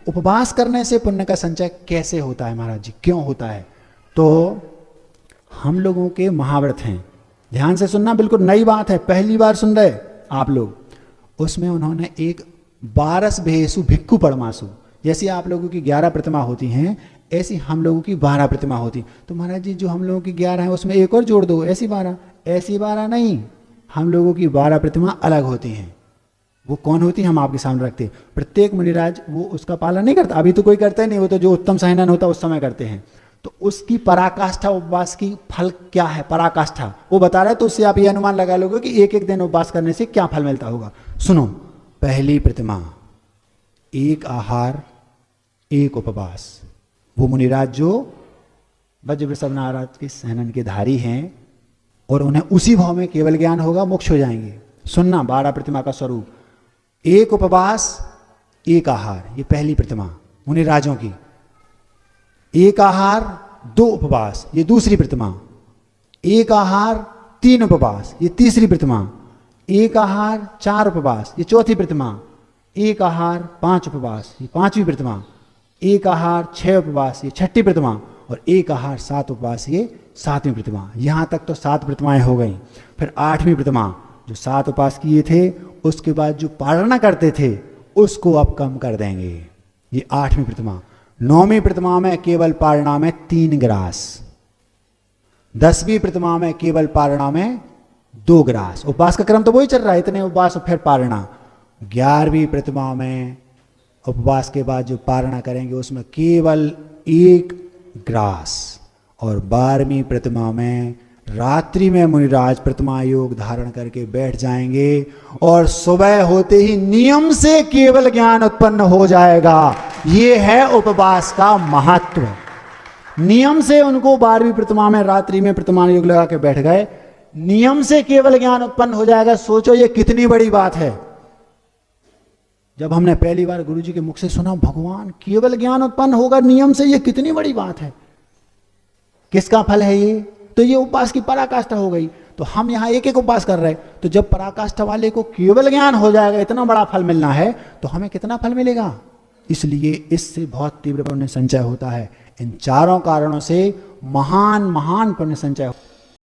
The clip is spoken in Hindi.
उपवास करने से पुण्य का संचय कैसे होता है महाराज जी, क्यों होता है? तो हम लोगों के महाव्रत हैं, ध्यान से सुनना, बिल्कुल नई बात है, पहली बार सुन रहे आप लोग। उसमें उन्होंने एक 12 भेसु भिक्खु परमासु, जैसी आप लोगों की 11 प्रतिमा होती हैं, ऐसी हम लोगों की 12 प्रतिमा होती। तो महाराज जी जो हम लोगों की 11 है उसमें एक और जोड़ दो, ऐसी 12। ऐसी 12 नहीं, हम लोगों की 12 प्रतिमा अलग होती हैं। वो कौन होती है हम आपके सामने रखते हैं। प्रत्येक मुनिराज वो उसका पालन नहीं करता, अभी तो कोई करता ही नहीं, वो तो जो उत्तम सहनन होता है उस समय करते हैं। तो उसकी पराकाष्ठा उपवास की फल क्या है, पराकाष्ठा वो बता रहा है, तो उससे आप ये अनुमान लगा लोगे कि एक एक दिन उपवास करने से क्या फल मिलता होगा। सुनो, पहली प्रतिमा, एक आहार एक उपवास। वो मुनिराज जो वज्रवृषभ नारद के सहनन के धारी हैं और उन्हें उसी भाव में केवल ज्ञान होगा, मोक्ष हो जाएंगे। सुनना, 12 प्रतिमा का स्वरूप, एक उपवास एक आहार, ये पहली प्रतिमा मुनिराजों की। एक आहार 2 उपवास, ये दूसरी प्रतिमा। एक आहार 3 उपवास, ये तीसरी प्रतिमा। एक आहार 4 उपवास, ये चौथी प्रतिमा। एक आहार 5 उपवास, ये 5वीं प्रतिमा। एक आहार 6 उपवास, ये 6ठी प्रतिमा। और एक आहार 7 उपवास, ये 7वीं प्रतिमा। यहाँ तक तो 7 प्रतिमाएं हो गई। फिर 8वीं प्रतिमा, जो 7 उपवास किए थे उसके बाद जो पारणा करते थे उसको अब कम कर देंगे, ये 8वीं प्रतिमा। 9वीं प्रतिमा में केवल पारणा में 3 ग्रास। 10वीं प्रतिमा में केवल पारणा में 2 ग्रास। उपवास का क्रम तो वही चल रहा है, इतने उपवास और फिर पारणा। 11वीं प्रतिमा में उपवास के बाद जो पारणा करेंगे उसमें केवल 1 ग्रास। और 12वीं प्रतिमा में रात्रि में मुनिराज प्रतिमा योग धारण करके बैठ जाएंगे और सुबह होते ही नियम से केवल ज्ञान उत्पन्न हो जाएगा। ये है उपवास का महत्व। नियम से उनको 12वीं प्रतिमा में रात्रि में प्रतिमा योग लगा के बैठ गए, नियम से केवल ज्ञान उत्पन्न हो जाएगा। सोचो ये कितनी बड़ी बात है। जब हमने पहली बार गुरुजी के मुख से सुना, भगवान केवल ज्ञान उत्पन्न होगा नियम से, ये कितनी बड़ी बात है। किसका फल है ये? तो ये उपवास की पराकाष्ठा हो गई। तो हम यहाँ एक एक उपवास कर रहे हैं, तो जब पराकाष्ठा वाले को केवल ज्ञान हो जाएगा, इतना बड़ा फल मिलना है, तो हमें कितना फल मिलेगा। इसलिए इससे बहुत तीव्र पुण्य संचय होता है। इन चारों कारणों से महान महान पुण्य संचय